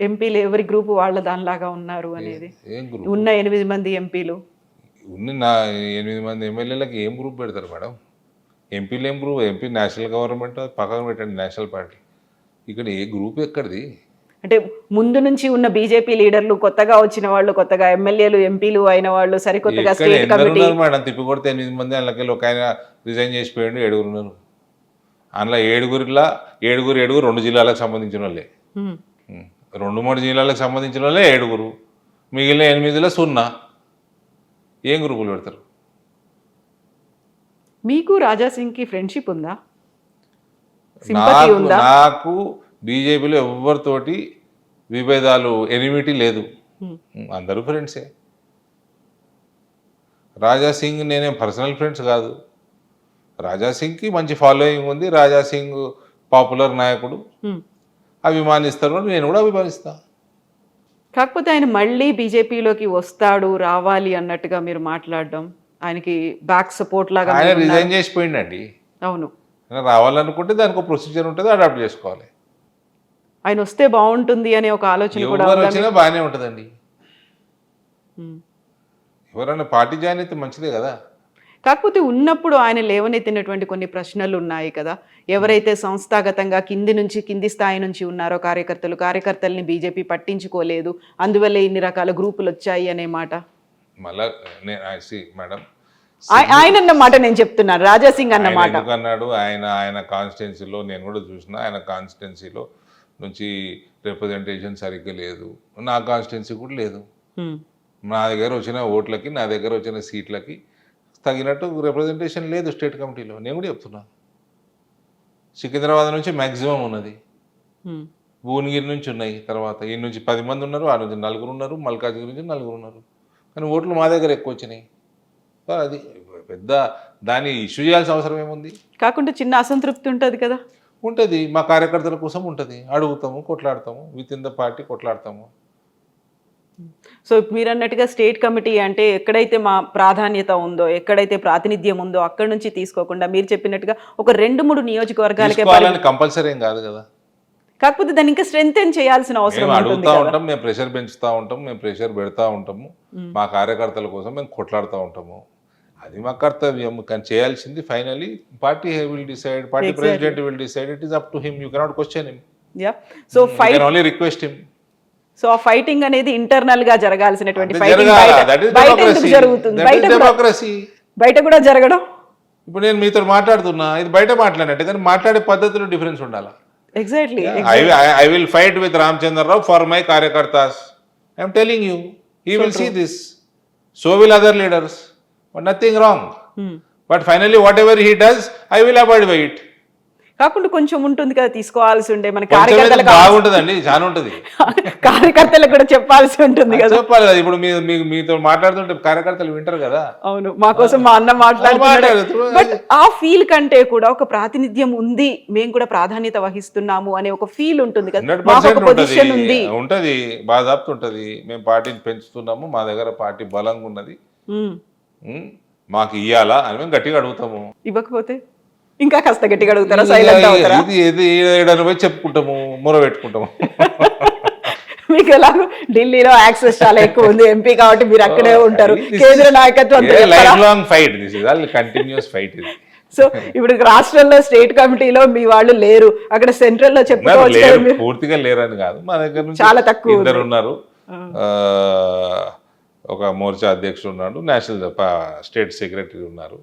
ఎంపీలు ఎవరి గ్రూప్ వాళ్ళ దానిలాగా ఉన్నారు అనేది ఏం గ్రూప్ ఉన్న 8 మంది ఎంపీలు నా 8 మంది ఎమ్మెల్యేలకు ఏం గ్రూప్ పెడతారు మేడం? ఎంపీలు ఏం గ్రూప్? ఎంపీ నేషనల్ గవర్నమెంట్ పక్కన పెట్టండి, నేషనల్ పార్టీ. ఇక్కడ ఏ గ్రూప్ ఎక్కడిది? అంటే ముందు నుంచి ఉన్న బీజేపీ లీడర్లు, కొత్తగా వచ్చిన వాళ్ళు, కొత్తగా ఎమ్మెల్యేలు ఎంపీలు అయిన వాళ్ళు, సరికొత్తగా ఎక్కడ స్టేట్ ఎందరు కమిటీ. ఉన్నారు మేడం? తిప్పి కొడితే 8 మంది, అందులోకి ఒక ఆయన రిజైన్ చేసిపోయాడు, 7 ఉన్నారు. అందులో ఏడుగురు 2 జిల్లాలకు సంబంధించిన వాళ్ళే. 2-3 జిల్లాలకు సంబంధించిన వాళ్ళే 7. మిగిలిన 8లో 0. ఏం గ్రూపులు పెడతారు? మీకు రాజాసింగ్కి ఫ్రెండ్షిప్ ఉందా? సింపతి ఉందా? నాకు బీజేపీలో ఎవరితోటి విభేదాలు, ఎనిమిటీ లేదు. అందరూ ఫ్రెండ్సే. రాజాసింగ్ నేనేం పర్సనల్ ఫ్రెండ్స్ కాదు. రాజాసింగ్కి మంచి ఫాలోయింగ్ ఉంది. రాజాసింగ్ పాపులర్ నాయకుడు, అభిమానిస్తారు, నేను కూడా అభిమానిస్తా. కాకపోతే ఆయన మళ్ళీ బీజేపీలోకి వస్తాడు, రావాలి అన్నట్టుగా మీరు మాట్లాడడం, ఆయనకి బ్యాక్ సపోర్ట్ లాగా ఆయన రిజైన్ చేసిపోయిండండి. అవును, రావాలనుకుంటే దానికి ఒక ప్రొసీజర్ ఉంటుంది, అడాప్ట్ చేసుకోవాలి. ఆయన వస్తే బాగుంటుంది అనే ఒక ఆలోచన కూడా ఎవరు వచ్చినా బాగానే ఉంటుందండి. ఎవరైనా పార్టీ జాయిన్ అయితే మంచిదే కదా. కాకపోతే ఉన్నప్పుడు ఆయన లేవనెత్తినటువంటి కొన్ని ప్రశ్నలు ఉన్నాయి కదా. ఎవరైతే సంస్థాగతంగా కింది స్థాయి నుంచి ఉన్నారో కార్యకర్తల్ని బీజేపీ పట్టించుకోలేదు, అందువల్ల ఇన్ని రకాల గ్రూపులు వచ్చాయి అనే మాట. మళ్ళా మేడం, ఆయన అన్న మాట నేను చెప్తున్నాను, రాజాసింగ్ అన్న మాట అన్నాడు. ఆయన కాన్స్టిట్యున్సీలో నేను కూడా చూసిన, ఆయన కాన్స్టిట్యున్సీలో నుంచి రిప్రజెంటేషన్ సరిగ్గా లేదు. నా కాన్స్టిట్యున్సీ కూడా లేదు. నా దగ్గర వచ్చిన ఓట్లకి, నా దగ్గర వచ్చిన సీట్లకి తగినట్టు రిప్రజెంటేషన్ లేదు స్టేట్ కమిటీలో. నేను కూడా చెప్తున్నా. సికింద్రాబాద్ నుంచి మ్యాక్సిమం ఉన్నది, భువనగిరి నుంచి ఉన్నాయి, తర్వాత ఈ నుంచి 10 మంది ఉన్నారు, ఆ నుంచి 4 ఉన్నారు, మల్కాజ్గిరి నుంచి 4 ఉన్నారు. కానీ ఓట్లు మా దగ్గర ఎక్కువ వచ్చినాయి. అది పెద్ద దాన్ని ఇష్యూ చేయాల్సిన అవసరం ఏముంది? కాకుండా చిన్న అసంతృప్తి ఉంటుంది కదా. ఉంటుంది, మా కార్యకర్తల కోసం ఉంటుంది. అడుగుతాము, కొట్లాడతాము, విత్ ఇన్ ద పార్టీ కొట్లాడతాము. సో మీరు అన్నట్టుగా స్టేట్ కమిటీ అంటే ఎక్కడైతే మా ప్రాధాన్యత ఉందో, ఎక్కడైతే ప్రాతినిధ్యం ఉందో అక్కడ నుంచి తీసుకోకుండా మీరు చెప్పినట్టుగా ఒక 2-3 నియోజకవర్గాలకే కంపల్సరీ ఏం కాదు కదా. కాకపోతే దాన్ని ఇంకా స్ట్రెంథెన్ చేయాల్సిన అవసరం అడుగుతూ ఉంటాం, మేము ప్రెషర్ పెంచుతూ ఉంటాం, మేము ప్రెషర్ పెడతా ఉంటాము, మా కార్యకర్తల కోసం మేము కొట్లాడుతూ ఉంటాము. అది మా కర్తవ్యం. కానీ చేయాల్సింది finally party will decide, party president will decide. It is up to him, you cannot question him. So fight only request him. So ఆ ఫైటింగ్ అనేది ఇంటర్నల్ గా జరగాల్సినటువంటి జరుగుతుంది, బయట కూడా జరగడం. ఇప్పుడు నేను మీతో మాట్లాడుతున్నా, ఇది బయట మాట్లాడినట్టు, కానీ మాట్లాడే పద్ధతిలో డిఫరెన్స్ ఉండాలి. Exactly. I will fight with Ramchandra Rao for my karyakartas. I am telling you, he will see this. So will other leaders. But nothing wrong. But finally, whatever he does, I will abide by it. కాకుండా కొంచెం ఉంటుంది కదా, తీసుకోవాల్సి ఉండే మన కార్యకర్తలకు బాగుంటుందండి, చాలా ఉంటుంది. కార్యకర్తలకు కూడా చెప్పాల్సి ఉంటుంది కదా. చెప్పాలి కదా. ఇప్పుడు మీతో మాట్లాడుతుంటే కార్యకర్తలు వింటారు కదా. అవును, మా కోసం మా అన్న మాట్లాడుతున్నారు. బట్ ఆ ఫీల్ కంటే కూడా ఒక ప్రాతినిధ్యం ఉంది, మేము కూడా ప్రాధాన్యత వహిస్తున్నాము అనే ఒక ఫీల్ ఉంటుంది కదా. 100% ఉంటుంది, బాధాప్తు ఉంటుంది. మేము పార్టీని పెంచుతున్నాము, మా దగ్గర పార్టీ బలంగా ఉన్నది, మాకు ఇయ్యాలా అని మేము గట్టిగా అడుగుతాము. ఇవ్వకపోతే ఇంకా కాస్త గట్టిగా అడుగుతారా, సైలెంట్ అవుతారా? పోయి చెప్పుకుంటాము, మొర పెట్టుకుంటాము. మీకు ఎలాగో ఢిల్లీలో యాక్సెస్ చాలా ఎక్కువ ఉంది, ఎంపీ కాబట్టి మీరు అక్కడే ఉంటారు, కేంద్ర నాయకత్వం. Continuous fight. సో ఇప్పుడు రాష్ట్రంలో స్టేట్ కమిటీలో మీ వాళ్ళు లేరు, అక్కడ సెంట్రల్ లో చెప్పుకోవచ్చు. పూర్తిగా లేరని కాదు, మా దగ్గర చాలా తక్కువ 2 ఉన్నారు. ఒక మోర్చా అధ్యక్షుడు ఉన్నాడు, నేషనల్ స్టేట్ సెక్రటరీ ఉన్నారు,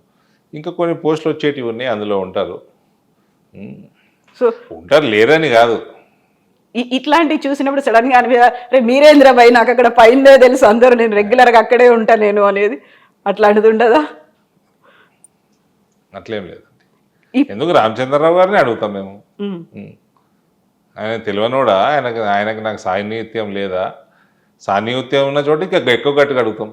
ఇంకా కొన్ని పోస్టులు వచ్చేటివి ఉన్నాయి, అందులో ఉంటారు. సో ఉంటారు, లేరని కాదు. ఇట్లాంటివి చూసినప్పుడు సడన్ గా మీరేంద్ర భయ్ నాకు అక్కడ పైన తెలుసు, అందరూ నేను రెగ్యులర్ గా అక్కడే ఉంటా నేను అనేది, అట్లాంటిది ఉండదా? అట్లేం లేదండి. ఎందుకు రామచంద్రరావు గారిని అడుగుతాం మేము. ఆయన తెలియనోడా? ఆయనకి నాకు సాన్నిహిత్యం లేదా? సాన్నిహిత్యం ఉన్న చోట ఇంకా ఎక్కువ గట్టిగా అడుగుతాం.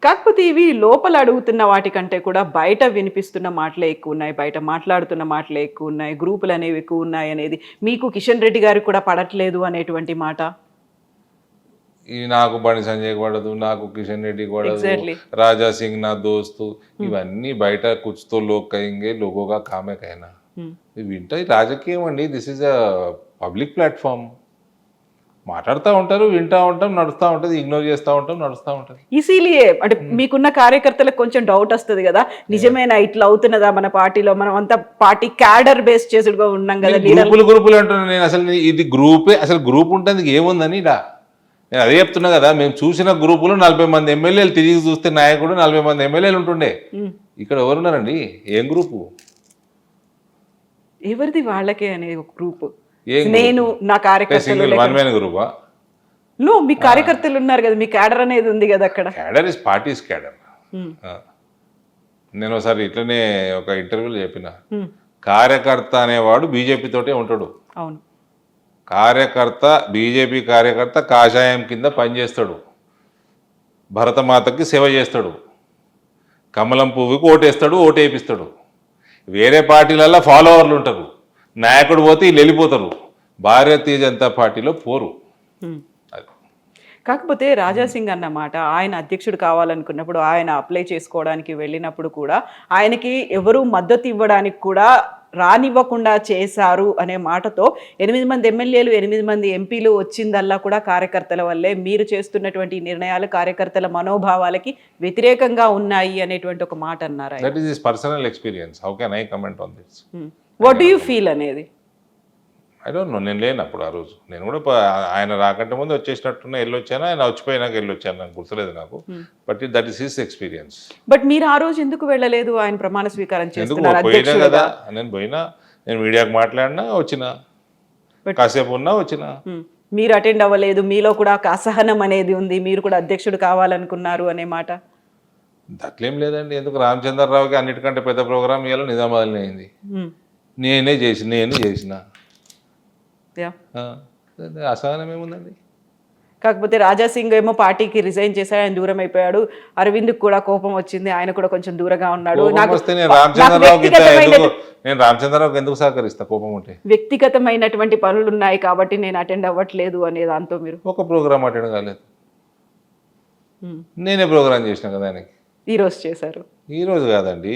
కాకపోతే ఇవి లోపల అడుగుతున్న వాటికంటే కూడా బయట వినిపిస్తున్న మాటలే ఎక్కువ ఉన్నాయి, బయట మాట్లాడుతున్న మాటలే ఎక్కువ ఉన్నాయి, గ్రూపులు అనేవి ఎక్కువ ఉన్నాయి అనేది మీకు కిషన్ రెడ్డి గారికి కూడా పడట్లేదు అనేటువంటి మాట. ఈ నాకు బండి సంజయ్ పడదు, నాకు కిషన్ రెడ్డి పడదు, రాజా సింగ్ నా దోస్తు, ఇవన్నీ బయట కుచ్తో లోక్ కయింగే, లోగోగా కామే కైనా. వింటాయి రాజకీయం అండి. This is a public platform. మాట్లాడుతూ ఉంటారు, వింటూ ఉంటాం, నడుస్తూ ఉంటుంది, ఇగ్నోర్ చేస్తూ ఉంటాం, నడుస్తూ ఉంటుంది. ఈసీలియే అంటే మీకున్న కార్యకర్తలకు కొంచెం డౌట్ వస్తుంది కదా, నిజమేనా ఇట్లా అవుతున్నదా మన పార్టీలో, మనం అంతా పార్టీ క్యాడర్ బేస్ చేసుడుగా ఉన్నాం కదా లీడర్. గ్రూపులు అంటున్నాను నేను. అసలు ఇది గ్రూపే, అసలు గ్రూప్ ఉంటుంది ఏముందని ఇలా నేను అదే చెప్తున్నా కదా. మేము చూసిన గ్రూపులో 40 మంది ఎమ్మెల్యేలు, తిరిగి చూస్తే నాయకుడు 40 మంది ఎమ్మెల్యేలు ఉంటుండే. ఇక్కడ ఎవరున్నారండి? ఏం గ్రూపు? ఎవరిది వాళ్ళకే అనే ఒక గ్రూప్. నేను నా కార్యకర్తలు వన్ మ్యాన్ గ్రూపా? నో, మీ కార్యకర్తలు ఉన్నారు కదా, మీ క్యాడర్ అనేది ఉంది కదా అక్కడ. Cadre is parties cadre. నేను ఒకసారి ఇట్లనే ఒక ఇంటర్వ్యూలో చెప్పిన, కార్యకర్త అనేవాడు బీజేపీ తోటే ఉంటాడు. అవును, కార్యకర్త, బీజేపీ కార్యకర్త కాషాయం కింద పనిచేస్తాడు, భరతమాతకి సేవ చేస్తాడు, కమలం పువ్వుకి ఓటేస్తాడు, ఓటేపిస్తాడు. వేరే పార్టీలలో ఫాలోవర్లు ఉంటారు, నాయకుడు పోతే వీళ్ళు వెళ్ళిపోతారు, భారతీయ జనతా పార్టీలో పోరు. కాకపోతే రాజాసింగ్ అన్నమాట, ఆయన అధ్యక్షుడు కావాలనుకున్నప్పుడు, ఆయన అప్లై చేసుకోవడానికి వెళ్ళినప్పుడు కూడా ఆయనకి ఎవరు మద్దతు ఇవ్వడానికి కూడా రానివ్వకుండా చేశారు అనే మాటతో 8 మంది ఎమ్మెల్యేలు, 8 మంది ఎంపీలు వచ్చిందల్లా కూడా కార్యకర్తల వల్లే, మీరు చేస్తున్నటువంటి నిర్ణయాలు కార్యకర్తల మనోభావాలకి వ్యతిరేకంగా ఉన్నాయి అనేటువంటి ఒక మాట అన్నారు. That is his personal experience. How can I comment on this? What do you feel అనేది? ఐ డోంట్ నో, నేను లేను అప్పుడు. ఆ రోజు నేను కూడా ఆయన రాకంటే ముందు వచ్చేసినట్టున్నా, వెళ్ళొచ్చాను. ఆయన వచ్చిపోయినాక వెళ్ళొచ్చాను, నాకు గుర్తులేదు నాకు. But that is his experience. But మీరు ఆ రోజు ఎందుకు వెళ్ళలేదు? ఆయన ప్రమాణ స్వీకారం చేస్తున్నారు పోయినా కదా, నేను పోయినా, నేను మీడియాకు మాట్లాడినా, వచ్చిన కాసేపు ఉన్నా, వచ్చిన. మీరు అటెండ్ అవ్వలేదు, మీలో కూడా ఒక అసహనం అనేది ఉంది, మీరు కూడా అధ్యక్షుడు కావాలనుకున్నారు అనే మాట. అట్లేం లేదండి. ఎందుకు? రామచంద్రరావుకి అన్నిటికంటే పెద్ద ప్రోగ్రామ్ ఇవాళ నిజామాబాద్లో అయింది. నేను చేసిన అసహనం ఏముందండి? కాకపోతే రాజాసింగ్ ఏమో పార్టీకి రిజైన్ చేశాడు, ఆయన దూరం అయిపోయాడు. అరవింద్ కూడా కోపం వచ్చింది, ఆయన కూడా కొంచెం దూరంగా ఉన్నాడు. నేను రామచంద్రరావుకి ఎందుకు సహకరిస్తా? కోపం ఉంటే వ్యక్తిగతమైనటువంటి పనులు ఉన్నాయి కాబట్టి నేను అటెండ్ అవ్వట్లేదు అనే దాంతో మీరు ఒక ప్రోగ్రామ్ అటెండ్ కాలేదు. నేనే ప్రోగ్రామ్ చేసిన కదా ఆయనకి. ఈ రోజు చేశారు? ఈ రోజు కాదండి,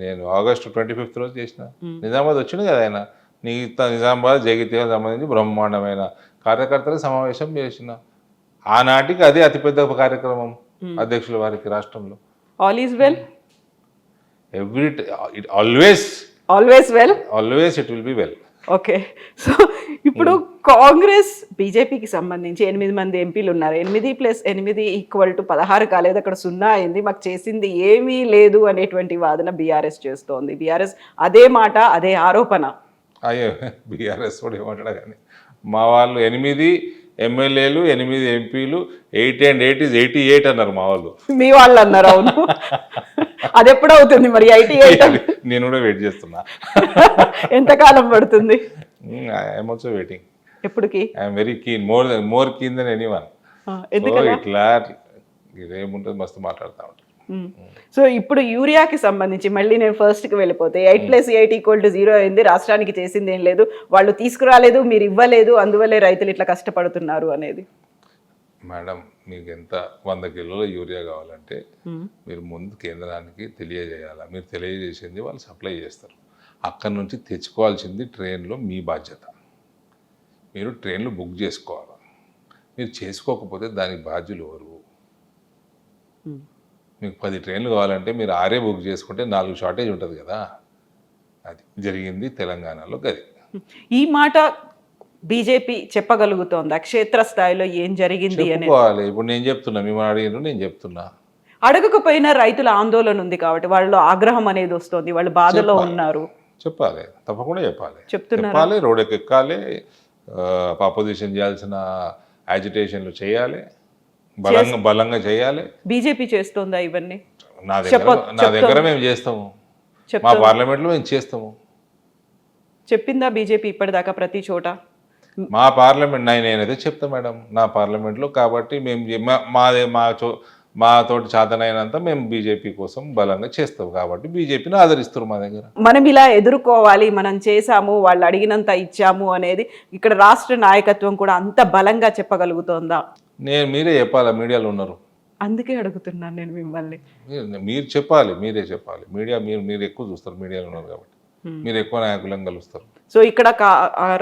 నేను ఆగస్టు 25th రోజు చేసిన. నిజామాబాద్ వచ్చింది కదా ఆయన. నిజామాబాద్ జగిత్యాలకు సంబంధించి బ్రహ్మాండమైన కార్యకర్తల సమావేశం చేసిన. ఆనాటికి అదే అతిపెద్ద కార్యక్రమం అధ్యక్షుల వారికి రాష్ట్రంలో. All is well, always it will be well. Okay. So ఇప్పుడు కాంగ్రెస్ బీజేపీకి సంబంధించి 8 మంది ఎంపీలు ఉన్నారు. 8 + 8 = 16 కాలేదు, అక్కడ 0 అయింది, మాకు చేసింది ఏమీ లేదు అనేటువంటి వాదన బీఆర్ఎస్ చేస్తోంది. బీఆర్ఎస్ అదే మాట, అదే ఆరోపణ. అయ్యో, బీఆర్ఎస్ కూడా ఏమంటాడు కానీ, మా వాళ్ళు 8 ఎమ్మెల్యేలు, 8 ఎంపీలు, 8 and 8 is 88 అన్నారు మా వాళ్ళు. మీ వాళ్ళు అన్నారు? అవును. అది ఎప్పుడు అవుతుంది మరి 88? నేను కూడా వెయిట్ చేస్తున్నా. ఎంతకాలం పడుతుంది? I'm also waiting. ఎప్పటికి? I'm very keen, more keen then anyone. ఇట్లా ఇదేముంటుంది, మస్తు మాట్లాడుతూ ఉంటాను. సో ఇప్పుడు యూరియాకి సంబంధించి మళ్ళీ నేను ఫస్ట్కి వెళ్ళిపోతే 8 + 8 = 0 అయింది. రాష్ట్రానికి చేసింది ఏం లేదు, వాళ్ళు తీసుకురాలేదు, మీరు ఇవ్వలేదు, అందువల్లే రైతులు ఇట్లా కష్టపడుతున్నారు అనేది. మేడం, మీకు ఎంత 100 కిలోల యూరియా కావాలంటే మీరు ముందు కేంద్రానికి తెలియజేయాలి. మీరు తెలియజేసింది వాళ్ళు సప్లై చేస్తారు. అక్కడి నుంచి తెచ్చుకోవాల్సింది ట్రైన్లో మీ బాధ్యత. మీరు ట్రైన్లు బుక్ చేసుకోవాలి. మీరు చేసుకోకపోతే దానికి బాధ్యులు ఎవరు? మీకు 10 ట్రైన్లు కావాలంటే మీరు 6 బుక్ చేసుకుంటే 4 షార్టేజ్ ఉంటుంది కదా. అది జరిగింది తెలంగాణలో. గది ఈ మాట బీజేపీ చెప్పగలుగుతోంది క్షేత్ర స్థాయిలో ఏం జరిగింది అని? ఇప్పుడు నేను చెప్తున్నా, మిమ్మల్ని అడిగిన నేను చెప్తున్నా. అడగకపోయినా రైతుల ఆందోళన ఉంది కాబట్టి వాళ్ళలో ఆగ్రహం అనేది వస్తుంది, వాళ్ళు బాధలో ఉన్నారు. చెప్పాలి, తప్పకుండా చెప్పాలి. చెప్తున్నారు, రోడ్ ఎక్కాలి, అపోజిషన్ చేయాల్సిన యాజిటేషన్లు చేయాలి, బలంగా చేయాలి. బీజేపీ చేస్తుందా ఇవన్నీ? నా దగ్గర మేము చేస్తాము, మా పార్లమెంట్లో మేము చేస్తాము. చెప్పిందా బీజేపీ ఇప్పటిదాకా ప్రతి చోట? మా పార్లమెంట్ నేనైతే చెప్తా మేడం, నా పార్లమెంట్లో. కాబట్టి మేము మాతోటి చేతనైనంత మేము బీజేపీ కోసం బలంగా చేస్తాం. కాబట్టి బీజేపీని ఆదరిస్తారు మా దగ్గర. మనం ఇలా ఎదుర్కోవాలి, మనం చేసాము, వాళ్ళు అడిగినంత ఇచ్చాము అనేది ఇక్కడ రాష్ట్ర నాయకత్వం కూడా అంత బలంగా చెప్పగలుగుతోందా? మీరే చెప్పాలా, మీడియాలో ఉన్నారు. అందుకే అడుగుతున్నాను నేను మిమ్మల్ని. మీరు చెప్పాలి, మీరే చెప్పాలి. మీడియా మీరు ఎక్కువ చూస్తారు, మీడియాలో ఉన్నారు కాబట్టి. మీరు ఎక్కువ నాయకులను కలుస్తారు. సో ఇక్కడ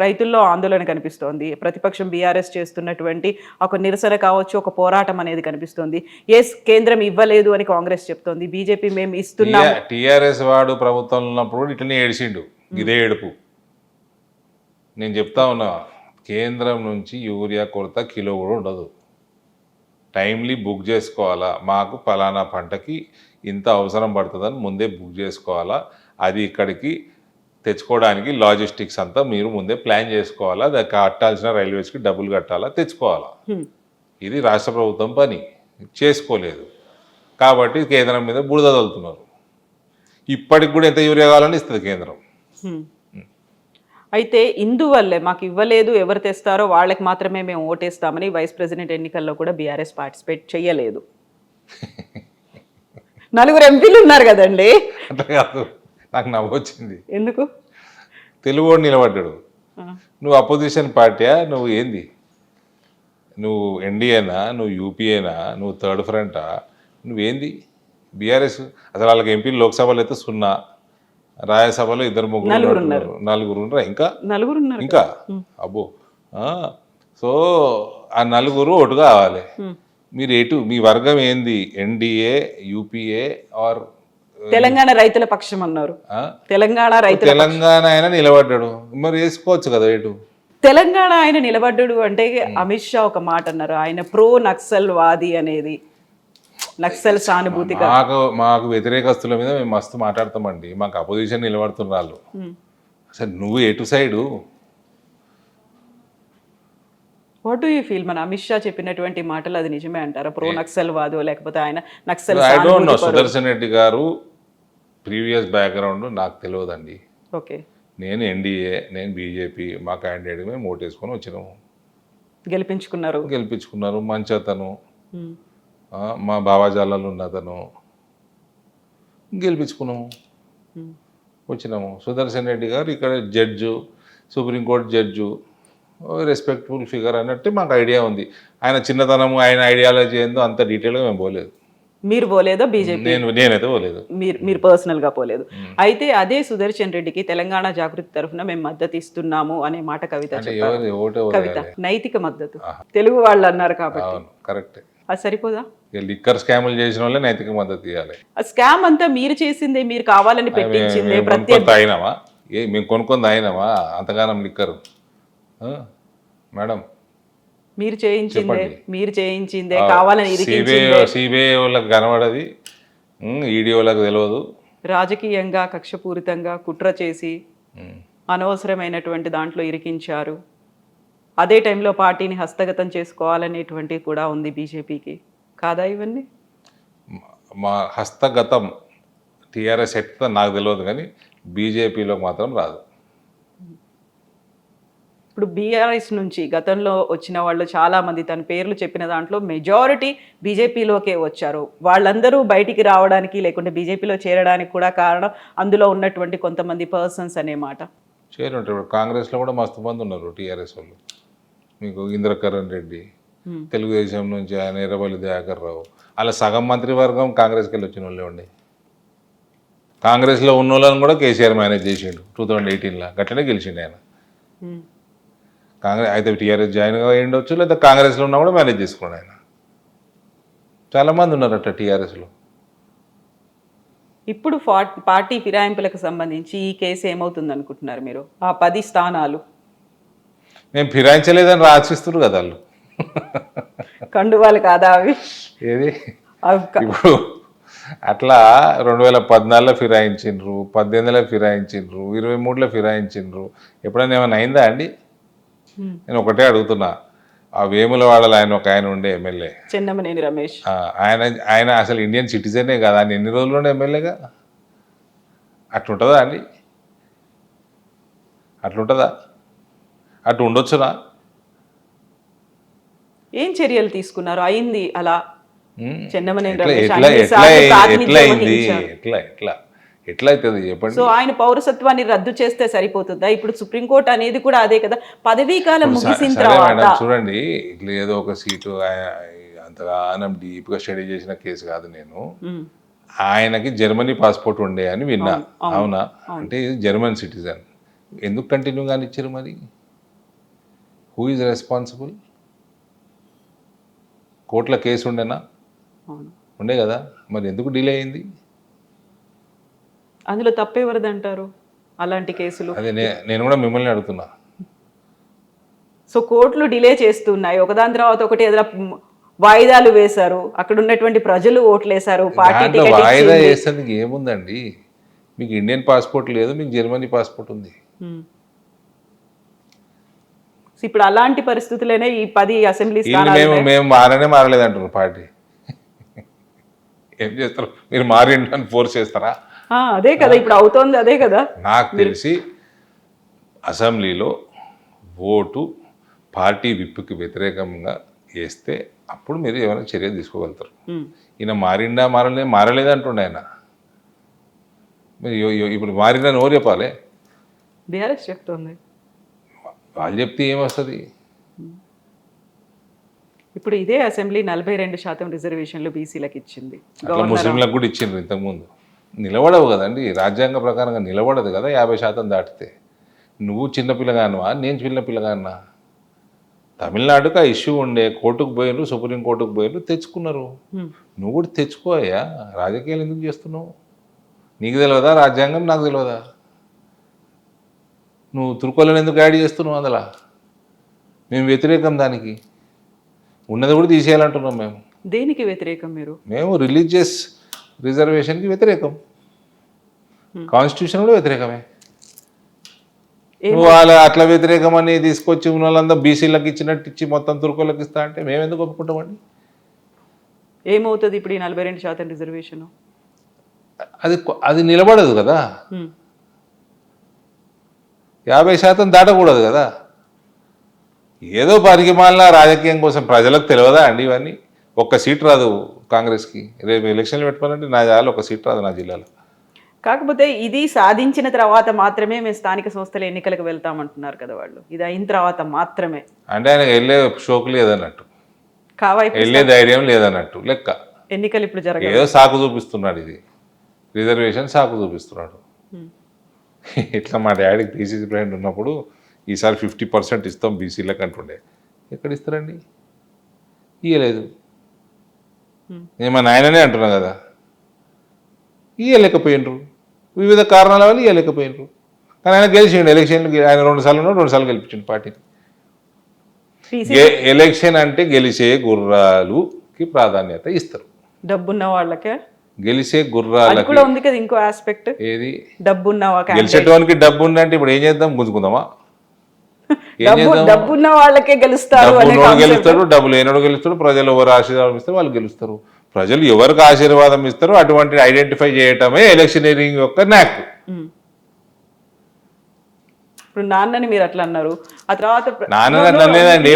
రైతుల్లో ఆందోళన కనిపిస్తోంది, ప్రతిపక్షం బీఆర్ఎస్ చేస్తున్నటువంటి ఒక నిరసన కావచ్చు, ఒక పోరాటం అనేది కనిపిస్తోంది. ఎస్ కేంద్రం ఇవ్వలేదు అని కాంగ్రెస్ చెప్తోంది, బీజేపీ మేము ఇస్తున్నాం. టీఆర్ఎస్ వాడు ప్రభుత్వంలో ఉన్నప్పుడు కూడా ఇట్లనే ఏడిచిండు, ఇదే ఏడుపు. నేను చెప్తా ఉన్నా, కేంద్రం నుంచి యూరియా కొరత కిలో కూడా ఉండదు. టైమ్లీ బుక్ చేసుకోవాలా, మాకు ఫలానా పంటకి ఇంత అవసరం పడుతుందని ముందే బుక్ చేసుకోవాలా. అది ఇక్కడికి తెచ్చుకోవడానికి లాజిస్టిక్స్ అంతా మీరు ముందే ప్లాన్ చేసుకోవాలా. దానికి కట్టాల్సిన రైల్వేస్కి డబ్బులు కట్టాలా, తెచ్చుకోవాలా. ఇది రాష్ట్ర ప్రభుత్వం పని చేసుకోలేదు కాబట్టి కేంద్రం మీద బురద తలుతున్నారు. ఇప్పటికి కూడా ఎంత యూరియా కావాలని ఇస్తుంది కేంద్రం. అయితే ఇందువల్లే మాకు ఇవ్వలేదు, ఎవరు తెస్తారో వాళ్ళకి మాత్రమే మేము ఓటేస్తామని వైస్ ప్రెసిడెంట్ ఎన్నికల్లో కూడా బీఆర్ఎస్ పార్టిసిపేట్ చేయలేదు. 4 ఎంపీలు ఉన్నారు కదండి. అట్లా కాదు, నాకు నవ్వు వచ్చింది. ఎందుకు? తెలుగువాడు నిలబడ్డాడు. నువ్వు అపోజిషన్ పార్టీయా, నువ్వు ఏంది? నువ్వు ఎన్డీఏనా, నువ్వు యూపీఏనా, నువ్వు థర్డ్ ఫ్రంటా, నువ్వేంది? బీఆర్ఎస్ అసలు వాళ్ళకి ఎంపీలు లోక్సభలో అయితే 0, రాజ్యసభలో 2-3 నలుగురు ఉన్నారు. ఇంకా అబ్బో. సో ఆ 4 ఓటు కావాలి. మీరు ఎటు, మీ వర్గం ఏంది? ఎన్డీఏ, యూపీఏ ఆర్ తెలంగాణ రైతుల పక్షం అన్నారు. తెలంగాణ ఆయన నిలబడ్డాడు, మరి వేసుకోవచ్చు కదా ఎటు. తెలంగాణ ఆయన నిలబడ్డాడు అంటే అమిత్ షా ఒక మాట అన్నారు, ఆయన ప్రో నక్సల్ వాది అనేది, నక్సల్ సానుభూతి. మాకు వ్యతిరేకస్తుల మీద మేము మస్తు మాట్లాడతామండి, మాకు అపోజిషన్ నిలబడుతున్న వాళ్ళు. అసలు నువ్వు ఎటు side? What do you feel? మన అమిత్ షా చెప్పినటువంటి మాటలు అది నిజమే అంటారా? ప్రో నక్సల్ వాదో లేకపోతే ఆయన Naxal? I don't no. Sudarshan Reddy గారు ప్రీవియస్ బ్యాక్గ్రౌండ్ నాకు తెలియదండి. ఓకే. నేను ఎన్డీఏ, నేను బీజేపీ, మా క్యాండిడేట్ మేము ఓటేసుకొని వచ్చినాము, గెలిపించుకున్నారు. మంచి అతను, మా భావాజాలాలు ఉన్న అతను, గెలిపించుకున్నాము, వచ్చినాము. సుదర్శన్ రెడ్డి గారు ఇక్కడ judge, supreme court judge, respectable figure అన్నట్టు మాకు ఐడియా ఉంది. ఆయన చిన్నతనము, ఆయన ఐడియాలజీ ఏందో అంత డీటెయిల్గా మేము పోలేదు. మీరు పోలేదా? బీజేపీ నేనైతే పోలేదు. మీరు పర్సనల్ గా పోలేదు. అయితే అదే సుదర్శన్ రెడ్డికి తెలంగాణ జాగృతి తరఫున మేము మద్దతు ఇస్తున్నాము అనే మాట కవిత కవిత నైతిక మద్దతు తెలుగు వాళ్ళు అన్నారు కాబట్టి కరెక్ట్. అది సరిపోదా? లిక్కర్ స్కాములు చేసిన వాళ్ళే నైతిక మద్దతు ఇవ్వాలి. ఆ స్కామ్ అంతా మీరు చేసిందే, మీరు కావాలని పెట్టించిందే. అయినామా? మేము కొనుక్కుంది అయినామా అంతగానం లిక్కర్? మేడం మీరు చేయించిందే కావాలని. సిబిఐ వాళ్ళకి కనబడది, ఈడీ వాళ్ళకి తెలియదు. రాజకీయంగా కక్షపూరితంగా కుట్ర చేసి అనవసరమైనటువంటి దాంట్లో ఇరికించారు. అదే టైంలో పార్టీని హస్తగతం చేసుకోవాలనేటువంటి కూడా ఉంది బీజేపీకి. కాదా ఇవన్నీ? మా హస్తగతం టీఆర్ఎస్ ఎట్లా నాకు తెలియదు, కానీ బీజేపీలో మాత్రం రాదు. ఇప్పుడు బీఆర్ఎస్ నుంచి గతంలో వచ్చిన వాళ్ళు చాలామంది, తన పేర్లు చెప్పిన దాంట్లో మెజారిటీ బీజేపీలోకే వచ్చారు. వాళ్ళందరూ బయటికి రావడానికి లేకుంటే బీజేపీలో చేరడానికి కూడా కారణం అందులో ఉన్నటువంటి కొంతమంది పర్సన్స్ అనే మాట. చేరుంటారు. కాంగ్రెస్లో కూడా మస్తు మంది ఉన్నారు టీఆర్ఎస్ వాళ్ళు. మీకు ఇంద్రకరణ్ రెడ్డి, తెలుగుదేశం నుంచి ఆయన ఎర్రబల్లి దయాకర్ రావు, అలా సగం మంత్రివర్గం కాంగ్రెస్కి వెళ్ళి వచ్చిన వాళ్ళే ఉండే. కాంగ్రెస్లో ఉన్న వాళ్ళని కూడా కేసీఆర్ మేనేజ్ చేసిండు 2018లో, గట్లనే గెలిచిండు ఆయన. కాంగ్రెస్ అయితే టీఆర్ఎస్ జాయిన్గా అయ్యిండొచ్చు, లేదా కాంగ్రెస్లో ఉన్నా కూడా మేనేజ్ చేసుకున్నాడు ఆయన. చాలామంది ఉన్నారట టీఆర్ఎస్లో. ఇప్పుడు పార్టీ ఫిరాయింపులకు సంబంధించి ఈ కేసు ఏమవుతుంది అనుకుంటున్నారు మీరు? ఆ 10 స్థానాలు మేము ఫిరాయించలేదని రాసిస్తున్నారు కదా వాళ్ళు. కండువాలు కాదా అవి? ఏది ఇప్పుడు అట్లా 2014లో ఫిరాయించిండ్రు, 18లో ఫిరాయించిండ్రు, 23లో ఫిరాయించిండ్రు. ఎప్పుడైనా ఏమైనా అయిందా అండి? నేను ఒకటే అడుగుతున్నా. ఆ వేములవాడలో ఆయన ఉండే ఎమ్మెల్యే చెన్నమనేని రమేష్, ఆయన అసలు ఇండియన్ సిటిజనే కదా, ఆయన ఎన్ని రోజులు ఉండే ఎమ్మెల్యేగా? అట్లుంటుందా అండి? అట్లుంటుందా? అటు ఉండొచ్చునా? ఏం చర్యలు తీసుకున్నారు? అయింది అలా. చెన్నమనేని ఎట్లా అవుతుంది చెప్పండి? సో ఆయన పౌరసత్వాన్ని రద్దు చేస్తే సరిపోతుందా? ఇప్పుడు సుప్రీంకోర్టు అనేది కూడా అదే కదా, పదవీ కాలం ముగిసిన తర్వాత. చూడండి, ఇట్లా ఏదో ఒక సీటు అంతగా డీప్గా స్టడీ చేసిన కేసు కాదు నేను. ఆయనకి జర్మనీ పాస్పోర్ట్ ఉండే అని విన్నా. అవును, అవునా? అంటే ఇది జర్మన్ సిటిజన్, ఎందుకు కంటిన్యూ కానీ ఇచ్చారు మరి? Who is responsible? కోర్టులో కేసు ఉండేనా? అవును. ఉండే కదా, మరి ఎందుకు డిలే అయింది? అందులో తప్పేవరది అంటారు అలాంటి కేసులు? అదే నేను కూడా మిమ్మల్ని అడుగుతున్నా. సో కోర్టులు డిలే చేస్తున్నాయి, ఒకదాని తర్వాత ఒకటి ఏదైనా వాయిదాలు వేశారు, అక్కడ ఉన్నటువంటి ప్రజలు ఓట్లేశారు, పార్టీ దాంట్లో టికెట్ వాయిదా ఇచ్చింది. వేసేందుకు ఏముందండి? మీకు ఇండియన్ పాస్పోర్ట్ లేదు, మీకు జర్మనీ పాస్పోర్ట్ ఉంది. సో ఇప్పుడు అలాంటి పరిస్థితులనే ఈ 10 అసెంబ్లీ వీళ్ళు స్థానాలు మేము మారలేదు అంటున్నారు పార్టీ. ఏం చేస్తారు మీరు? మారిండు అని ఫోర్స్ చేస్తారా? అదే కదా ఇప్పుడు అవుతోంది, అదే కదా. నాకు తెలిసి అసెంబ్లీలో ఓటు పార్టీ విప్పుకి వ్యతిరేకంగా వేస్తే అప్పుడు మీరు ఏమైనా చర్య తీసుకోగలుగుతారు. ఈయన మారలేదు అంటుండే ఆయన. మీరు ఇప్పుడు మారిందని ఎవరు చెప్పాలి? బీఆర్ఎస్ చెప్తోంది. వాళ్ళు చెప్తే ఏమొస్తుంది? ఇప్పుడు ఇదే అసెంబ్లీ 42% రిజర్వేషన్లు బీసీలకు ఇచ్చింది. అట్లా ముస్లింలకు కూడా ఇచ్చిండ్రు ఇంతకుముందు. నిలబడవు కదండి, రాజ్యాంగ ప్రకారంగా నిలబడదు కదా 50% దాటితే. నువ్వు చిన్నపిల్లగానువా, నేను చిన్నపిల్లగానా? తమిళనాడుకు ఆ ఇష్యూ ఉండే, కోర్టుకు పోయినరు, సుప్రీంకోర్టుకు పోయినరు, తెచ్చుకున్నారు. నువ్వు కూడా తెచ్చుకోయా, రాజకీయాలు ఎందుకు చేస్తున్నావు? నీకు తెలియదా రాజ్యాంగం? నాకు తెలియదా? నువ్వు తుర్కోలను ఎందుకు యాడ్ చేస్తున్నావు అందులో? మేము వ్యతిరేకం, దానికి ఉన్నది కూడా తీసేయాలంటున్నాం మేము. దేనికి వ్యతిరేకం మీరు? మేము రిలీజియస్ రిజర్వేషన్కి వ్యతిరేకం, కాన్స్టిట్యూషన్ కూడా వ్యతిరేకమే. నువ్వు వాళ్ళ అట్లా వ్యతిరేకం అని తీసుకొచ్చి ఉన్న వాళ్ళంతా బీసీలకు ఇచ్చినట్టు ఇచ్చి మొత్తం తుర్కోలకు ఇస్తా అంటే మేము ఎందుకు ఒప్పుకుంటామండి? ఏమవుతుంది ఇప్పుడు ఈ 42% రిజర్వేషన్? అది నిలబడదు కదా, 50% దాటకూడదు కదా. ఏదో పరిగిమాలిన రాజకీయం కోసం ప్రజలకు తెలియదా అండి ఇవన్నీ? ఒక్క సీట్ రాదు కాంగ్రెస్కి. రేపు ఎలక్షన్లు పెట్టుకోవాలంటే నా జాలు ఒక సీట్ రాదు నా జిల్లాలో. కాకపోతే ఇది సాధించిన తర్వాత మాత్రమే మేము స్థానిక సంస్థల ఎన్నికలకు వెళ్తామంటున్నారు కదా వాళ్ళు. ఇది అయిన తర్వాత మాత్రమే అంటే ఆయనకు వెళ్ళే షోకు లేదన్నట్టు, కావాయి వెళ్ళే ధైర్యం లేదన్నట్టు లెక్క. ఎన్నికలు ఇప్పుడు జరగదు, ఏదో సాకు చూపిస్తున్నాడు, ఇది రిజర్వేషన్ సాకు చూపిస్తున్నాడు. ఇట్లా మా డాడీకి పీసీసీ ప్రెసిడెంట్ ఉన్నప్పుడు ఈసారి 50% ఇస్తాం బీసీలకు అంటుండే. ఎక్కడ ఇస్తారండి? ఇయ్యలేదు. నేను మా నాయననే అంటున్నా కదా, ఇయ్యలేకపోయినరు, వివిధ కారణాల వల్ల ఇయ్యలేకపోయినరు. కానీ ఆయన గెలిచిండు ఎలక్షన్లు. ఆయన 2 సార్లు ఉన్నాడు, 2 సార్లు గెలిపించిండు పార్టీని. ఎలక్షన్ అంటే గెలిచే గుర్రాలుకి ప్రాధాన్యత ఇస్తారు. డబ్బున్న వాళ్ళకే గెలిచే గుర్రాలకి కూడా ఉంది కదా ఇంకో ఆస్పెక్ట్. ఏది? డబ్బున్నవా? గెలిచేటోనికి డబ్బు ఉందంటే ఇప్పుడు ఏం చేద్దాం? గుంజుకుందామా? డబ్బున్న వాళ్ళకే గెలుస్తారు. గెలుస్తాడు, డబ్బు లేనోడు గెలుస్తాడు. ప్రజలు ఎవరు ఆశీర్వాదం ఇస్తారు వాళ్ళు గెలుస్తారు. ప్రజలు ఎవరికి ఆశీర్వాదం ఇస్తారో అటువంటి ఐడెంటిఫై చేయటమే ఎలక్షనీరింగ్ యొక్క నాక్. ఇప్పుడు నాన్నని మీరు అట్లా అన్నారు, ఆ తర్వాత నాన్నలేదండి,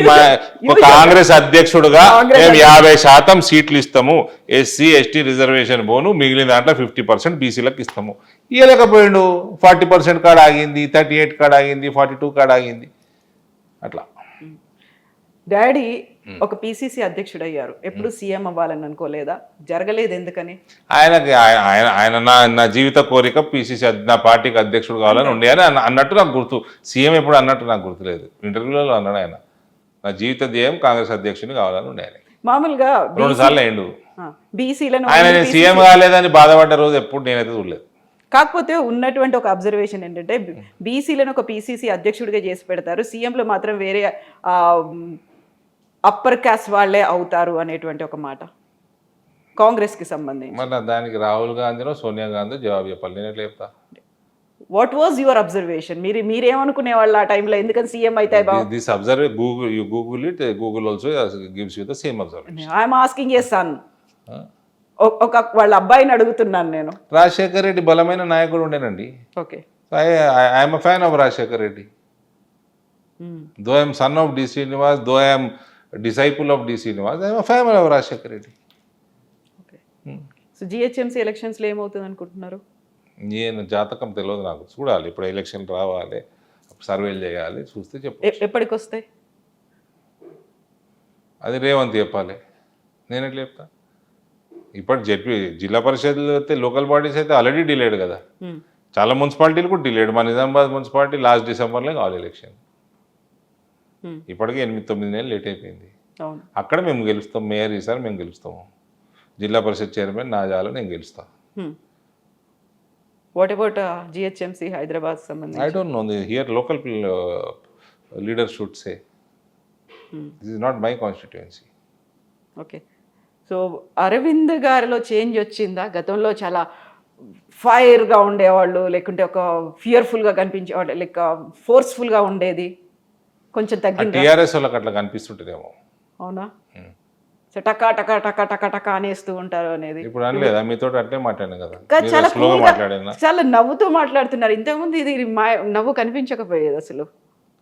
కాంగ్రెస్ అధ్యక్షుడుగా మేము 50% సీట్లు ఇస్తాము, ఎస్సీ ఎస్టీ రిజర్వేషన్ పోను, మిగిలిన దాంట్లో 50% బీసీలకు ఇస్తాము. ఇవ్వలేకపోయిండు. 40% కాడ ఆగింది, 38 కాడ ఆగింది, 42 కాడ ఆగింది. అట్లా డాడీ ఒక పిసిసి అధ్యక్షుడు అయ్యారు, ఎప్పుడు సీఎం అవ్వాలని అనుకోలేదా? జరగలేదు, ఎందుకని? ఆయన నా జీవిత కోరిక పిసిసి, నా పార్టీకి అధ్యక్షుడు కావాలని ఉండే అని అన్నట్టు నాకు గుర్తు. సీఎం ఎప్పుడు అన్నట్టు నాకు గుర్తులేదు. ఇంటర్వ్యూలలో అన్నాడు ఆయన, నా జీవిత ధ్యేయం కాంగ్రెస్ అధ్యక్షుని కావాలని ఉండే. ఆయన మామూలుగా 2 సార్లు అయ్యిండు. బీసీలను ఆయన సీఎం కాలేదని బాధపడ్డ రోజు ఎప్పుడు నేనైతే చూడలేదు. కాకపోతే ఉన్నటువంటి ఒక అబ్జర్వేషన్ ఏంటంటే బీసీలను ఒక పిసిసి అధ్యక్షుడిగా చేసి పెడతారు, సీఎంలు మాత్రం వేరే అప్పర్ క్యాస్ట్ వాళ్ళే అవుతారు అనేటువంటి ఒక మాట కాంగ్రెస్కి సంబంధించి. మరి దానికి రాహుల్ గాంధీనో సోనియా గాంధీ జవాబు చెప్పాలి, నేను ఎట్లా చెప్తా? What was your observation? మీరేమనుకునే వాళ్ళు ఆ టైంలో? ఎందుకని సీఎం అయితే this observe Google it, Google also gives you the same observation. I'm asking a son, ఒక వాళ్ళ అబ్బాయిని అడుగుతున్నాను నేను. రాజశేఖర్ రెడ్డి బలమైన నాయకుడు ఉండేనండి. Okay, I'm a fan of Rajasekhar Reddy. Though I'm son of D Srinivas, though I'm disciple of D Srinivas, I'm a fan of Rajasekhar Reddy. Okay, so GHMC ఎలక్షన్స్లో ఏమవుతుంది అనుకుంటున్నారు? నేను జాతకం తెలియదు నాకు, చూడాలి. ఇప్పుడు ఎలక్షన్ రావాలి, సర్వేలు చేయాలి, చూస్తే చెప్పు. ఎప్పటికి వస్తాయి అది రేవంత్ చెప్పాలి, నేను ఎట్లా చెప్తా? ఇప్పుడు జిల్లా పరిషత్లు అయితే లోకల్ బాడీస్ అయితే ఆల్రెడీ డిలేడ్ కదా, ఉమ్, చాలా మున్సిపాలిటీలు కూడా డిలేడ్. మా నిజామాబాద్ మున్సిపాలిటీ లాస్ట్ డిసెంబర్లో కావాలి ఎలక్షన్, ఉమ్, ఇప్పటికీ 8-9 నెలలు లేట్ అయిపోయింది. అవును. అక్కడ మేము గెలుస్తాం, మేయర్ ఈసారి మేము గెలుస్తాము, జిల్లా పరిషత్ చైర్మన్ నాజాలో నేను గెలుస్తాను. వాట్ అబౌట్ జిహెచ్ఎంసి హైదరాబాద్ సంబంధించి? I don't know, here local leader should say, this is not my constituency. Okay. So Arvind గారిలో చేంజ్ వచ్చిందా? గతంలో చాలా ఫైర్గా ఉండేవాళ్ళు, లేకుంటే ఒక ఫియర్ఫుల్గా కనిపించేవాళ్ళు, లైక్ ఫోర్స్ఫుల్గా ఉండేది, కొంచెం తగ్గిందా? టీఆర్ఎస్ వాళ్ళకి అట్లా కనిపిస్తుంటేనేమో. అవునా? సో టకా టకా టకా టకా టకా అనేస్తూ ఉంటారు అనేది. ఇప్పుడు అనలేదా మీతో అట్లే మాట్లాడాను కదా, చాలా స్లోగా cool గా, మాట్లాడాను. చాలా నవ్వుతూ మాట్లాడుతున్నారు. ఇంతకుముందు ఇది నవ్వు కనిపించకపోయేది అసలు.